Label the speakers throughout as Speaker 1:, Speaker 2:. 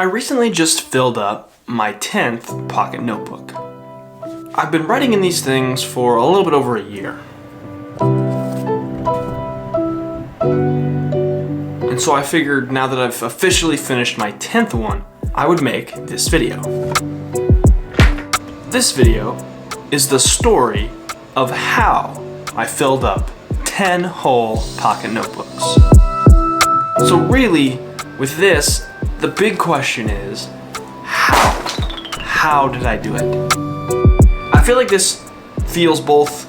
Speaker 1: I recently just filled up my 10th pocket notebook. I've been writing in these things for a little bit over a year. And so I figured now that I've officially finished my 10th one, I would make this video. This video is the story of how I filled up 10 whole pocket notebooks. So really, with this, the big question is, how did I do it? I feel like this feels both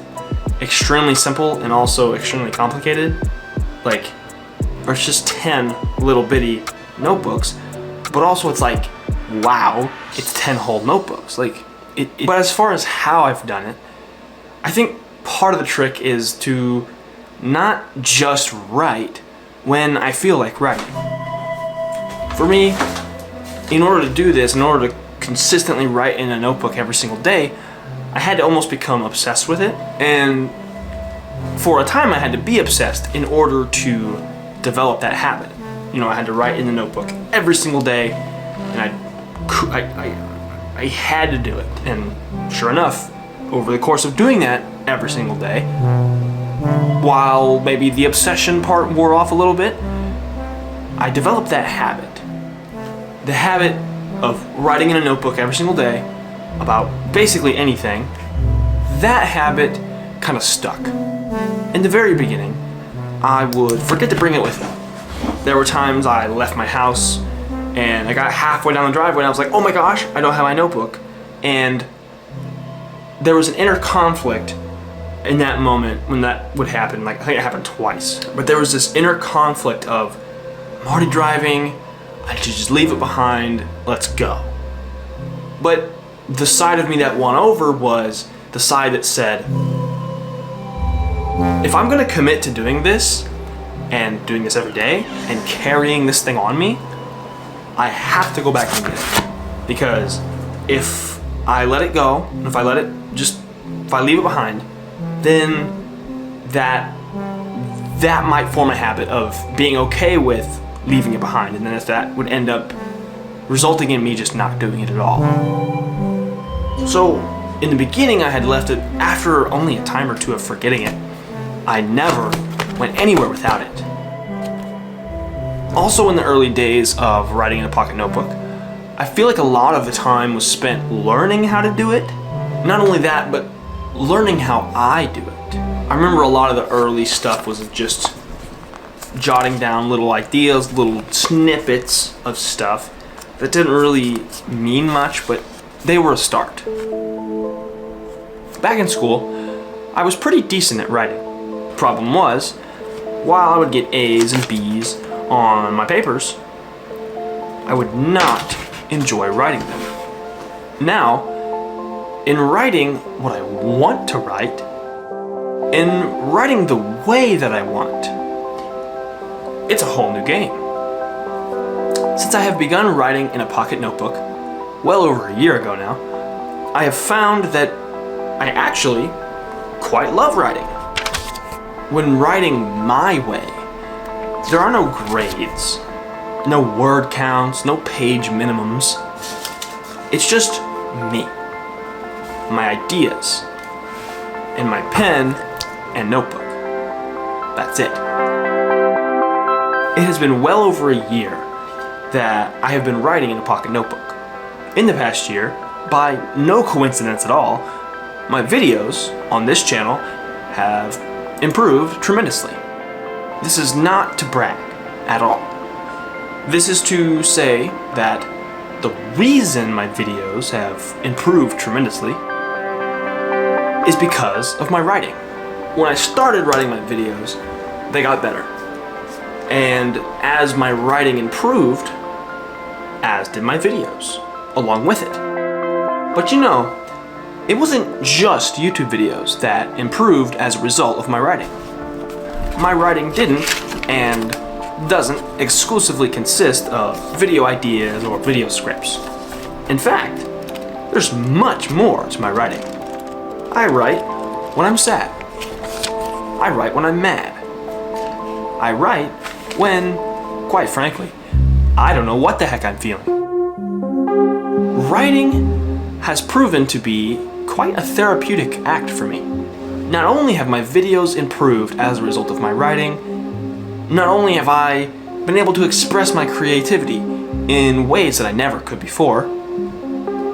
Speaker 1: extremely simple and also extremely complicated. Like, it's just 10 little bitty notebooks, but also it's like, wow, it's 10 whole notebooks. Like, but as far as how I've done it, I think part of the trick is to not just write when I feel like writing. For me, in order to do this, in order to consistently write in a notebook every single day, I had to almost become obsessed with it. And for a time I had to be obsessed in order to develop that habit. You know, I had to write in the notebook every single day, and I had to do it. And sure enough, over the course of doing that every single day, while maybe the obsession part wore off a little bit, I developed that habit. The habit of writing in a notebook every single day about basically anything. That habit kind of stuck. In the very beginning, I would forget to bring it with me. There were times I left my house and I got halfway down the driveway and I was like, oh my gosh, I don't have my notebook. And there was an inner conflict in that moment when that would happen. Like, I think it happened twice. But there was this inner conflict of, I'm already driving, I should just leave it behind, let's go. But the side of me that won over was the side that said, if I'm gonna commit to doing this, and doing this every day, and carrying this thing on me, I have to go back and get it. Because if I let it go, and if I leave it behind, then that might form a habit of being okay with leaving it behind, and then if that would end up resulting in me just not doing it at all. So in the beginning I had left it. After only a time or two of forgetting it, I never went anywhere without it. Also, in the early days of writing in a pocket notebook, I feel like a lot of the time was spent learning how to do it. Not only that, but learning how I do it. I remember a lot of the early stuff was just jotting down little ideas, little snippets of stuff that didn't really mean much, but they were a start. Back in school, I was pretty decent at writing. Problem was, while I would get A's and B's on my papers, I would not enjoy writing them. Now, in writing what I want to write, in writing the way that I want, it's a whole new game. Since I have begun writing in a pocket notebook well over a year ago now, I have found that I actually quite love writing. When writing my way, there are no grades, no word counts, no page minimums. It's just me, my ideas, and my pen and notebook. That's it. It has been well over a year that I have been writing in a pocket notebook. In the past year, by no coincidence at all, my videos on this channel have improved tremendously. This is not to brag at all. This is to say that the reason my videos have improved tremendously is because of my writing. When I started writing my videos, they got better. And as my writing improved, as did my videos, along with it. But you know, it wasn't just YouTube videos that improved as a result of my writing. My writing didn't and doesn't exclusively consist of video ideas or video scripts. In fact, there's much more to my writing. I write when I'm sad. I write when I'm mad. I write when, quite frankly, I don't know what the heck I'm feeling. Writing has proven to be quite a therapeutic act for me. Not only have my videos improved as a result of my writing, not only have I been able to express my creativity in ways that I never could before,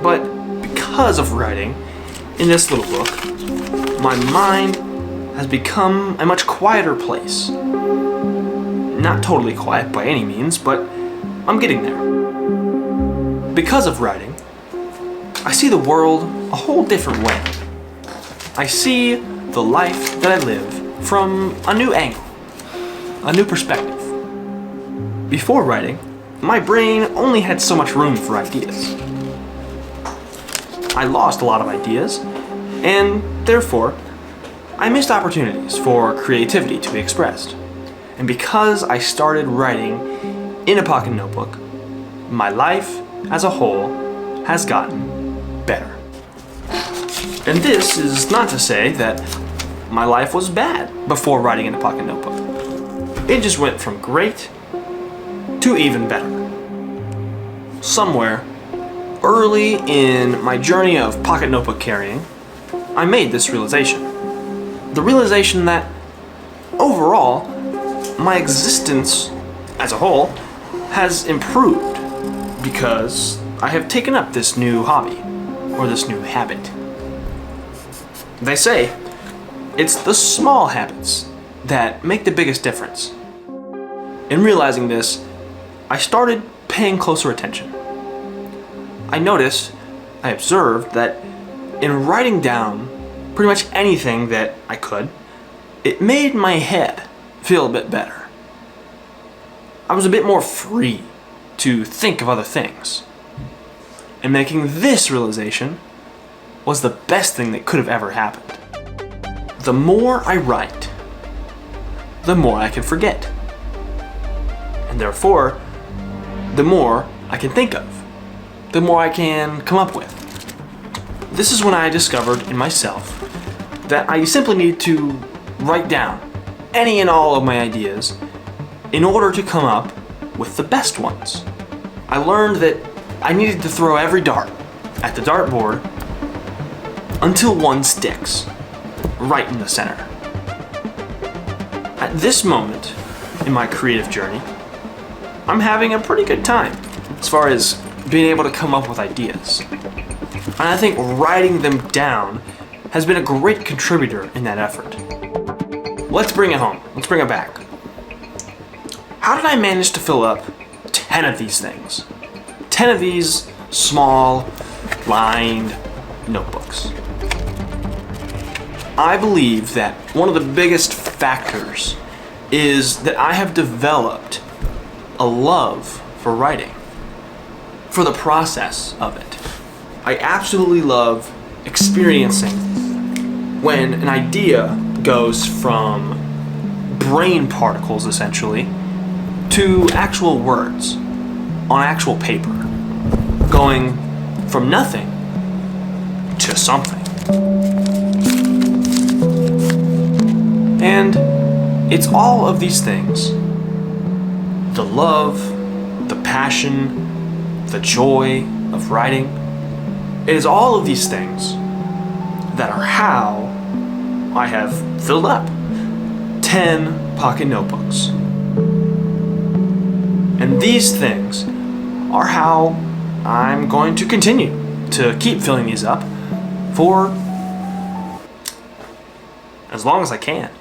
Speaker 1: but because of writing in this little book, my mind has become a much quieter place. Not totally quiet by any means, but I'm getting there. Because of writing, I see the world a whole different way. I see the life that I live from a new angle, a new perspective. Before writing, my brain only had so much room for ideas. I lost a lot of ideas, and therefore, I missed opportunities for creativity to be expressed. And because I started writing in a pocket notebook, my life as a whole has gotten better. And this is not to say that my life was bad before writing in a pocket notebook. It just went from great to even better. Somewhere early in my journey of pocket notebook carrying, I made this realization. The realization that overall, my existence as a whole has improved because I have taken up this new hobby or this new habit. They say it's the small habits that make the biggest difference. In realizing this, I started paying closer attention. I observed that in writing down pretty much anything that I could, it made my head feel a bit better. I was a bit more free to think of other things. And making this realization was the best thing that could have ever happened. The more I write, the more I can forget. And therefore, the more I can think of, the more I can come up with. This is when I discovered in myself that I simply need to write down any and all of my ideas in order to come up with the best ones. I learned that I needed to throw every dart at the dartboard until one sticks, right in the center. At this moment in my creative journey, I'm having a pretty good time as far as being able to come up with ideas. And I think writing them down has been a great contributor in that effort. Let's bring it home. Let's bring it back. How did I manage to fill up 10 of these things? 10 of these small, lined notebooks. I believe that one of the biggest factors is that I have developed a love for writing, for the process of it. I absolutely love experiencing when an idea goes from brain particles, essentially, to actual words on actual paper, going from nothing to something. And it's all of these things, the love, the passion, the joy of writing. It is all of these things that are how I have filled up 10 pocket notebooks. And these things are how I'm going to continue to keep filling these up for as long as I can.